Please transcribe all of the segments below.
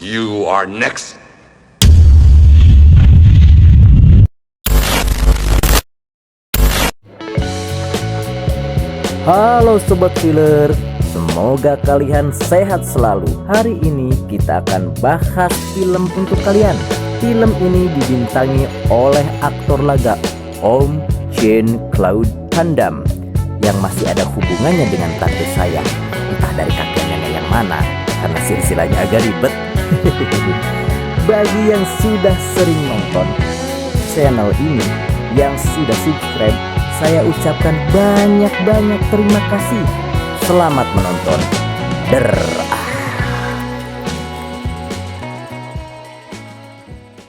You are next. Halo Sobat Filler, semoga kalian sehat selalu. Hari ini kita akan bahas film untuk kalian. Film ini dibintangi oleh aktor laga Om Jean-Claude Van Damme yang masih ada hubungannya dengan tante saya. Entah dari kakek nenek yang mana, karena silsilahnya agak ribet. Bagi yang sudah sering nonton channel ini, yang sudah subscribe, saya ucapkan banyak terima kasih. Selamat menonton.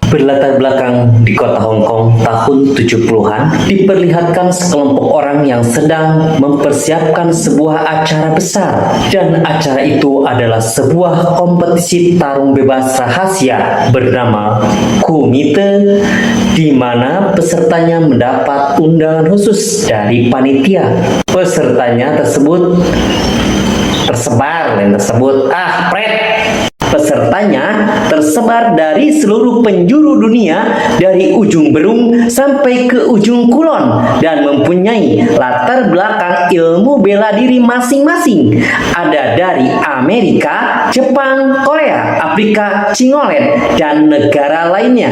Berlatar belakang di kota Hong Kong tahun 70-an, diperlihatkan sekelompok orang yang sedang mempersiapkan sebuah acara besar, dan acara itu adalah sebuah kompetisi tarung bebas rahasia bernama Kumite, di mana pesertanya mendapat undangan khusus dari panitia. Pesertanya tersebut tersebar dari seluruh penjuru dunia, dari ujung Berung sampai ke ujung Kulon, dan mempunyai latar belakang ilmu bela diri masing-masing. Ada dari Amerika, Jepang, Korea, Afrika, Cingolet, dan negara lainnya.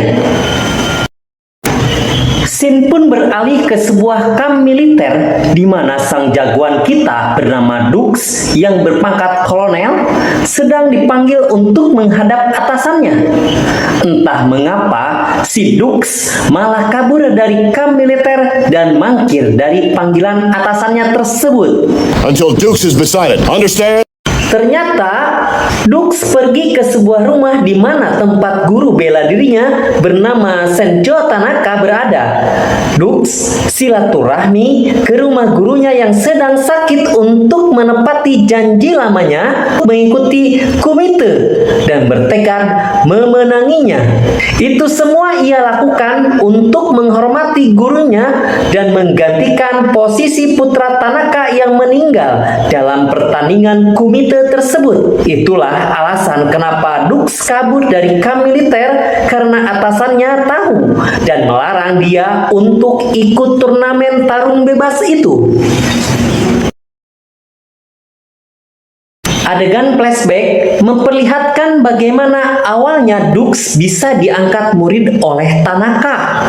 Scene pun beralih ke sebuah kamp militer di mana sang jagoan kita bernama Dux yang berpangkat kolonel sedang dipanggil untuk menghadap atasannya. Entah mengapa si Dux malah kabur dari kamp militer dan mangkir dari panggilan atasannya tersebut. Until Dukes is beside it. Understand? Ternyata Dux pergi ke sebuah rumah di mana tempat guru bela dirinya bernama Senjo Tanaka berada. Dux silaturahmi ke rumah gurunya yang sedang sakit untuk menepati janji lamanya mengikuti Kumite dan bertekad memenanginya. Itu semua ia lakukan untuk menghormati gurunya dan menggantikan posisi putra Tanaka yang meninggal dalam pertandingan Kumite tersebut. Itulah alasan kenapa Dux kabur dari kamp militer, karena atasannya tahu dan melarang dia untuk ikut turnamen tarung bebas itu. Adegan flashback memperlihatkan bagaimana awalnya Dux bisa diangkat murid oleh Tanaka.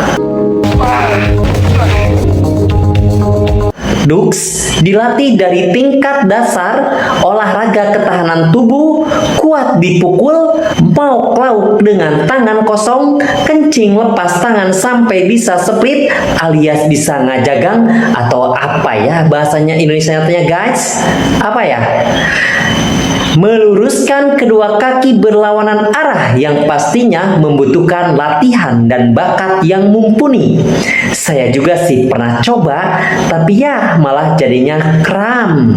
Dux dilatih dari tingkat dasar, olahraga ketahanan tubuh, kuat dipukul, mau lauk dengan tangan kosong, kencing lepas tangan sampai bisa split alias bisa ngajagang, atau apa ya bahasanya Indonesianya guys? Apa ya? Meluruskan kedua kaki berlawanan arah yang pastinya membutuhkan latihan dan bakat yang mumpuni. Saya juga sih pernah coba, tapi ya malah jadinya kram.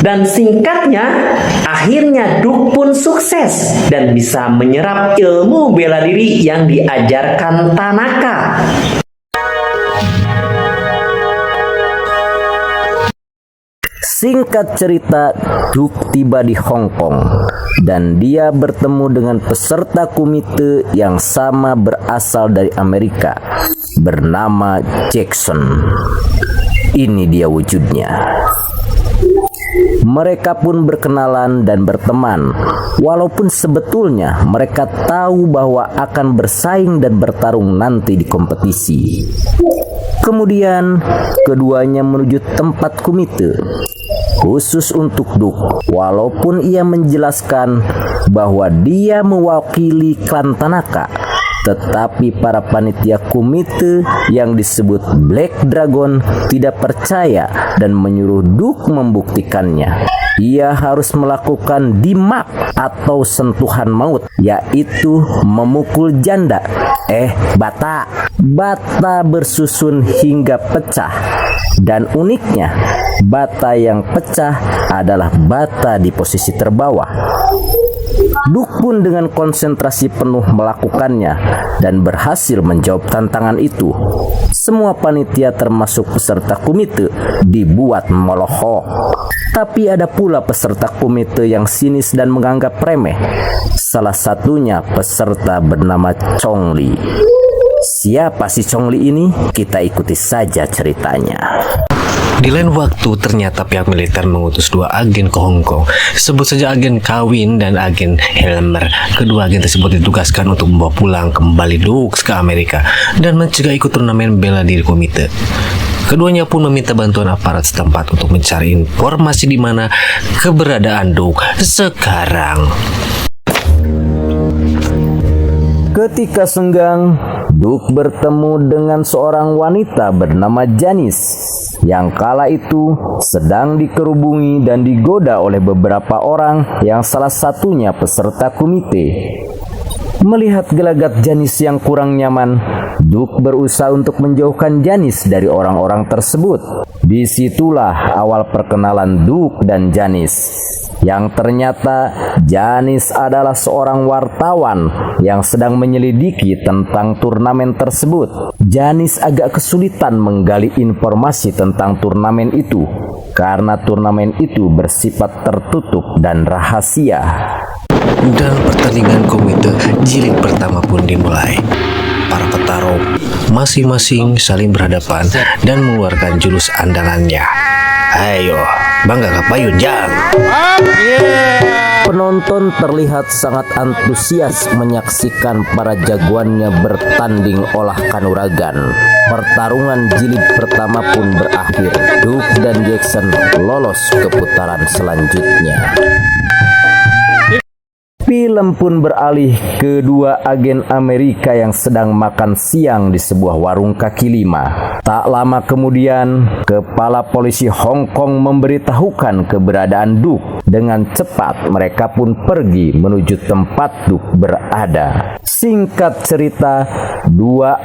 Dan singkatnya, akhirnya Dux pun sukses dan bisa menyerap ilmu bela diri yang diajarkan Tanaka. Singkat cerita, Dux tiba di Hong Kong dan dia bertemu dengan peserta Kumite yang sama berasal dari Amerika bernama Jackson. Ini dia wujudnya. Mereka pun berkenalan dan berteman, walaupun sebetulnya mereka tahu bahwa akan bersaing dan bertarung nanti di kompetisi. Kemudian keduanya menuju tempat Kumite khusus untuk Dux, walaupun ia menjelaskan bahwa dia mewakili klan Tanaka, tetapi para panitia Kumite yang disebut Black Dragon tidak percaya dan menyuruh Dux membuktikannya. Ia harus melakukan dimak atau sentuhan maut, yaitu memukul janda, bata bersusun hingga pecah. Dan uniknya, bata yang pecah adalah bata di posisi terbawah. Duke pun dengan konsentrasi penuh melakukannya dan berhasil menjawab tantangan itu. Semua panitia termasuk peserta komite dibuat melohok. Tapi ada pula peserta komite yang sinis dan menganggap remeh. Salah satunya peserta bernama Chongli. Siapa si Chongli ini? Kita ikuti saja ceritanya. Di lain waktu, ternyata pihak militer mengutus 2 agen ke Hong Kong. Sebut saja agen Kawin dan agen Helmer. Kedua agen tersebut ditugaskan untuk membawa pulang kembali Dukes ke Amerika dan mencegah ikut turnamen bela diri komite. Keduanya pun meminta bantuan aparat setempat untuk mencari informasi di mana keberadaan Duke sekarang. Ketika senggang, Duke bertemu dengan seorang wanita bernama Janice yang kala itu sedang dikerubungi dan digoda oleh beberapa orang yang salah satunya peserta komite. Melihat gelagat Janice yang kurang nyaman, Duke berusaha untuk menjauhkan Janice dari orang-orang tersebut. Disitulah awal perkenalan Duke dan Janice. Yang ternyata Janice adalah seorang wartawan yang sedang menyelidiki tentang turnamen tersebut. Janice agak kesulitan menggali informasi tentang turnamen itu karena turnamen itu bersifat tertutup dan rahasia. Dan pertandingan komite jilid pertama pun dimulai. Para petarung masing-masing saling berhadapan dan mengeluarkan jurus andalannya. Ayo, bangga kapayun jang. Penonton terlihat sangat antusias menyaksikan para jagoannya bertanding olah kanuragan. Pertarungan jilid pertama pun berakhir. Duke dan Jackson lolos ke putaran selanjutnya. Film pun beralih ke 2 agen Amerika yang sedang makan siang di sebuah warung kaki lima. Tak lama kemudian, kepala polisi Hong Kong memberitahukan keberadaan Duke. Dengan cepat mereka pun pergi menuju tempat Duke berada. Singkat cerita, 2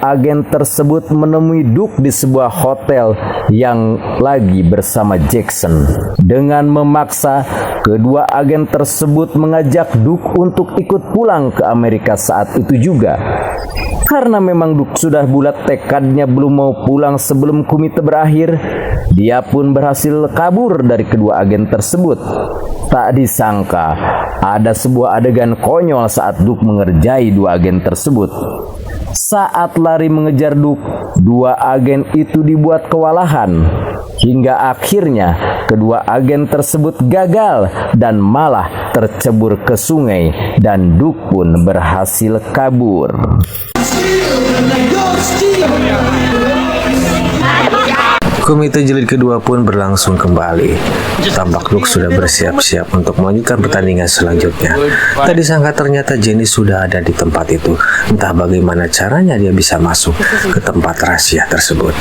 agen tersebut menemui Duke di sebuah hotel yang lagi bersama Jackson. Dengan memaksa, kedua agen tersebut mengajak Duke untuk ikut pulang ke Amerika saat itu juga. Karena memang Duke sudah bulat tekadnya belum mau pulang sebelum komite berakhir, dia pun berhasil kabur dari kedua agen tersebut. Tak disangka, ada sebuah adegan konyol saat Duke mengerjai 2 agen tersebut. Saat lari mengejar Duke, 2 agen itu dibuat kewalahan. Hingga akhirnya kedua agen tersebut gagal dan malah tercebur ke sungai dan Duke pun berhasil kabur. Komite jilid kedua pun berlangsung kembali. Tampak Duke sudah bersiap-siap untuk melanjutkan pertandingan selanjutnya. Tak disangka ternyata Jenny sudah ada di tempat itu. Entah bagaimana caranya dia bisa masuk ke tempat rahasia tersebut.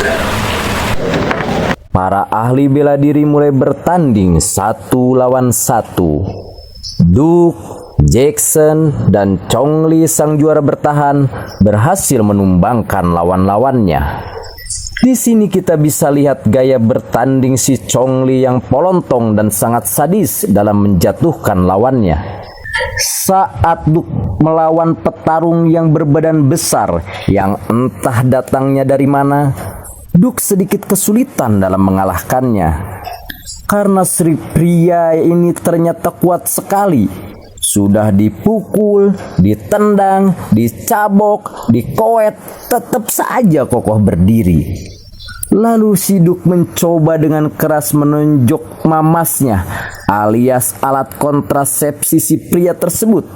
Para ahli bela diri mulai bertanding 1 lawan 1. Duke, Jackson, dan Chongli sang juara bertahan berhasil menumbangkan lawan-lawannya. Di sini kita bisa lihat gaya bertanding si Chongli yang polontong dan sangat sadis dalam menjatuhkan lawannya. Saat Duke melawan petarung yang berbadan besar yang entah datangnya dari mana, Duke sedikit kesulitan dalam mengalahkannya. Karena Sri pria ini ternyata kuat sekali. Sudah dipukul, ditendang, dicabok, dikoet, tetap saja kokoh berdiri. Lalu si Duke mencoba dengan keras menunjuk mamasnya alias alat kontrasepsi si pria tersebut.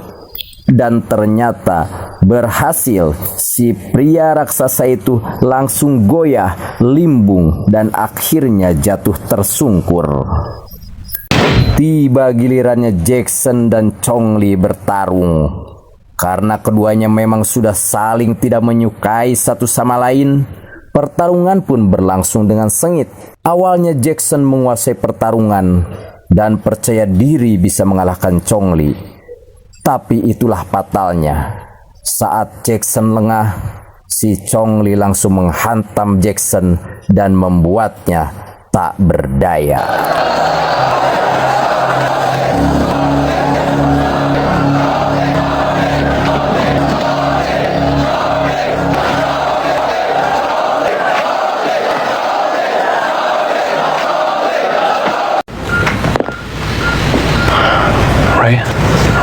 Dan ternyata berhasil. Si pria raksasa itu langsung goyah, limbung, dan akhirnya jatuh tersungkur. Tiba gilirannya Jackson dan Chongli bertarung. Karena keduanya memang sudah saling tidak menyukai satu sama lain, pertarungan pun berlangsung dengan sengit. Awalnya Jackson menguasai pertarungan dan percaya diri bisa mengalahkan Chongli. Tapi itulah fatalnya. Saat Jackson lengah, si Chongli langsung menghantam Jackson dan membuatnya tak berdaya.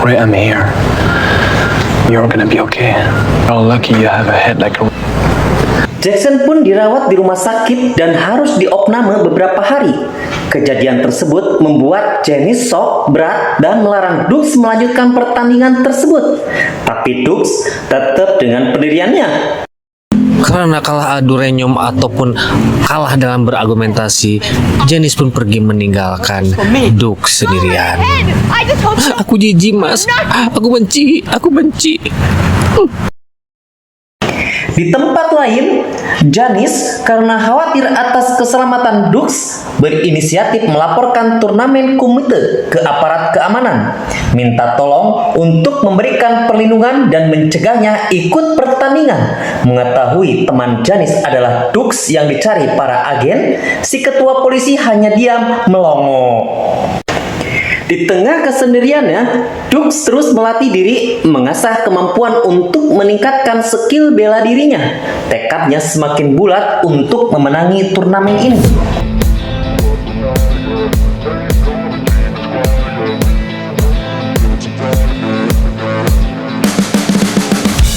Wait, I'm here. You're gonna be okay. Oh, lucky you have a head like a... Jackson pun dirawat di rumah sakit dan harus diopname beberapa hari. Kejadian tersebut membuat Janice shock berat dan melarang Dukes melanjutkan pertandingan tersebut. Tapi Dukes tetap dengan pendiriannya. Karena kalah adu renyum ataupun kalah dalam berargumentasi, Janice pun pergi meninggalkan Dukes sendirian. Aku jijik, Mas. Aku benci. Di tempat lain, Janice karena khawatir atas keselamatan Dukes berinisiatif melaporkan turnamen komite ke aparat keamanan, minta tolong untuk memberikan perlindungan dan mencegahnya ikut pertandingan. Mengetahui teman Janice adalah Dukes yang dicari para agen, si ketua polisi hanya diam melongo. Di tengah kesendiriannya, Dukes terus melatih diri, mengasah kemampuan untuk meningkatkan skill bela dirinya. Tekadnya semakin bulat untuk memenangi turnamen ini.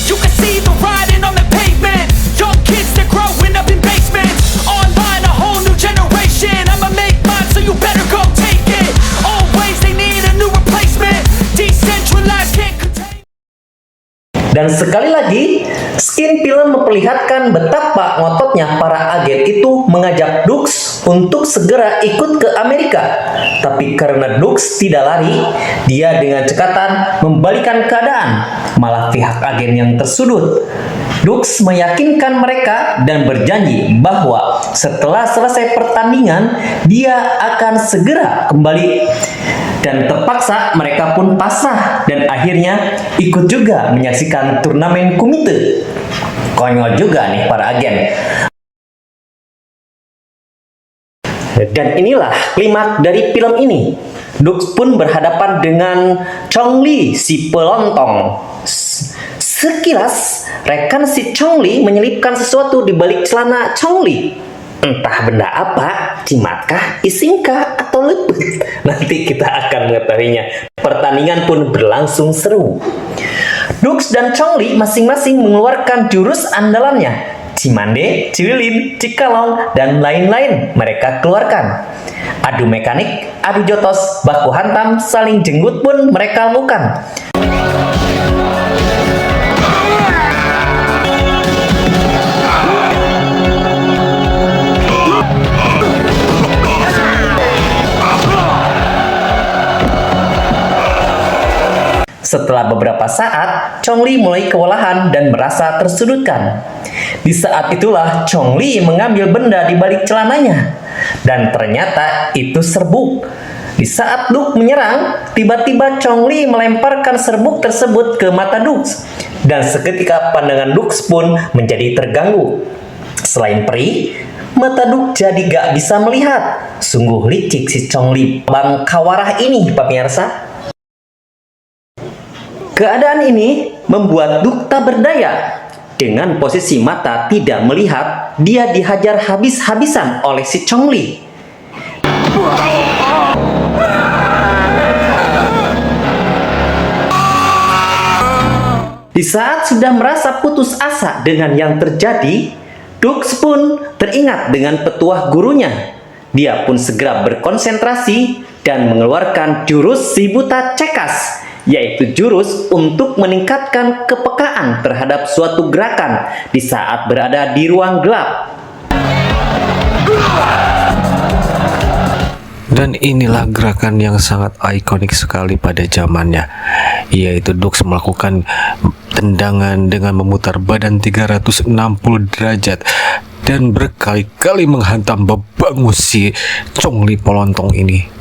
You can see the riding on the pavement. Young kids, they're growing up in basements. Online, a whole new generation. I'ma make mine, so you better go take it. Always, they need a new replacement. Decentralized, can't contain. Dan sekali lagi, Skin Film memperlihatkan betapa ngototnya para agen itu mengajak Dukes untuk segera ikut ke Amerika. Tapi karena Dukes tidak lari, dia dengan cekatan membalikan keadaan, malah pihak agen yang tersudut. Dukes meyakinkan mereka dan berjanji bahwa setelah selesai pertandingan, dia akan segera kembali. Dan terpaksa mereka pun pasrah dan akhirnya ikut juga menyaksikan turnamen komite. Konyol juga nih para agen. Dan inilah klimaks dari film ini. Dukes pun berhadapan dengan Chong Li, si pelontong. Sekilas, rekan si Chong Li menyelipkan sesuatu di balik celana Chong Li. Entah benda apa, cimatkah, isingkah, atau lepet. Nanti kita akan mengetahuinya. Pertandingan pun berlangsung seru. Dukes dan Chong Li masing-masing mengeluarkan jurus andalannya. Cimande, Cililin, Cikalong, dan lain-lain mereka keluarkan. Adu mekanik, adu jotos, baku hantam, saling jenggut pun mereka lakukan. Setelah beberapa saat, Chong Li mulai kewalahan dan merasa tersudutkan. Di saat itulah Chong Li mengambil benda di balik celananya. Dan ternyata itu serbuk. Di saat Dukes menyerang, tiba-tiba Chong Li melemparkan serbuk tersebut ke mata Dukes. Dan seketika pandangan Dukes pun menjadi terganggu. Selain perih, mata Dukes jadi gak bisa melihat. Sungguh licik si Chong Li Bang Kawarah ini, pemirsa. Keadaan ini membuat Dukes tak berdaya. Dengan posisi mata tidak melihat, dia dihajar habis-habisan oleh si Chong Li. Di saat sudah merasa putus asa dengan yang terjadi, Dukes pun teringat dengan petuah gurunya. Dia pun segera berkonsentrasi dan mengeluarkan jurus si buta cekas, yaitu jurus untuk meningkatkan kepekaan terhadap suatu gerakan di saat berada di ruang gelap. Dan inilah gerakan yang sangat ikonik sekali pada zamannya, yaitu Dukes melakukan tendangan dengan memutar badan 360 derajat dan berkali-kali menghantam bebangus si Chong Li pelontong ini.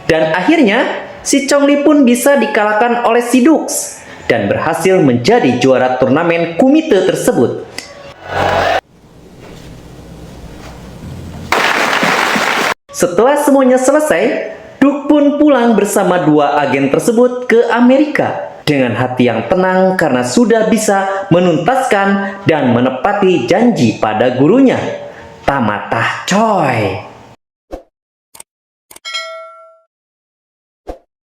Dan akhirnya, si Chong Li pun bisa dikalahkan oleh si Dukes dan berhasil menjadi juara turnamen komite tersebut. Setelah semuanya selesai, Dukes pun pulang bersama dua agen tersebut ke Amerika dengan hati yang tenang karena sudah bisa menuntaskan dan menepati janji pada gurunya. Tamatah coy.